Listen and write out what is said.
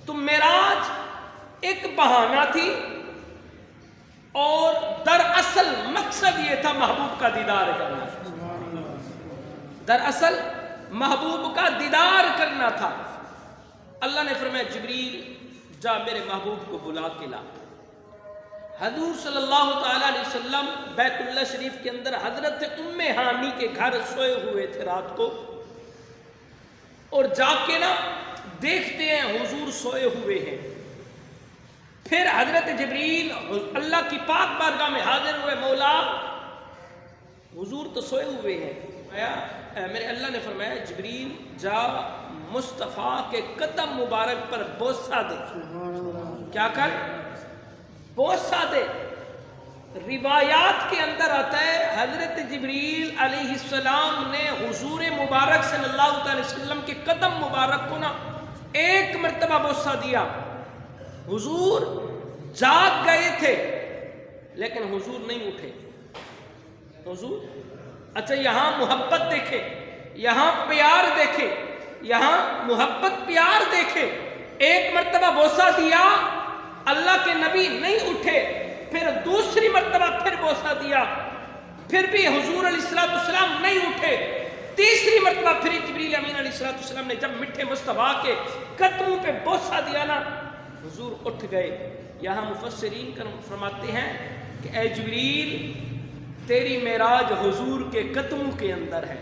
تو معراج ایک بہانہ تھی اور دراصل مقصد یہ تھا محبوب کا دیدار کرنا، دراصل محبوب کا دیدار کرنا تھا۔ اللہ نے فرمایا جبریل جا میرے محبوب کو بلا کے لا۔ حضور صلی اللہ تعالیٰ علیہ وسلم بیت اللہ شریف کے اندر حضرت ام ہانی کے گھر سوئے ہوئے تھے رات کو، اور جا کے نا دیکھتے ہیں حضور سوئے ہوئے ہیں۔ پھر حضرت جبریل اللہ کی پاک بارگاہ میں حاضر ہوئے، مولا حضور تو سوئے ہوئے ہیں۔ میرے اللہ نے فرمایا جبریل جا مصطفیٰ کے قدم مبارک پر بوسہ دے۔ کیا کر؟ بوسہ دے۔ روایات کے اندر آتا ہے حضرت جبریل علیہ السلام نے حضور مبارک صلی اللہ علیہ وسلم کے قدم مبارک کو نا ایک مرتبہ بوسہ دیا۔ حضور جاگ گئے تھے لیکن حضور نہیں اٹھے۔ حضور اچھا یہاں محبت دیکھے، یہاں پیار دیکھے، یہاں محبت پیار دیکھے۔ ایک مرتبہ بوسہ دیا، اللہ کے نبی نہیں اٹھے، پھر دوسری مرتبہ پھر بوسہ دیا، پھر بھی حضور علیہ السلام نہیں اٹھے۔ تیسری مرتبہ پھر جبریل امین علیہ السلام نے جب میٹھے مصطفیٰ کے قدموں پہ بوسہ دیا نا، حضور اٹھ گئے۔ یہاں مفسرین فرماتے ہیں کہ اے جبریل تیری معراج حضور کے قدموں کے اندر ہے۔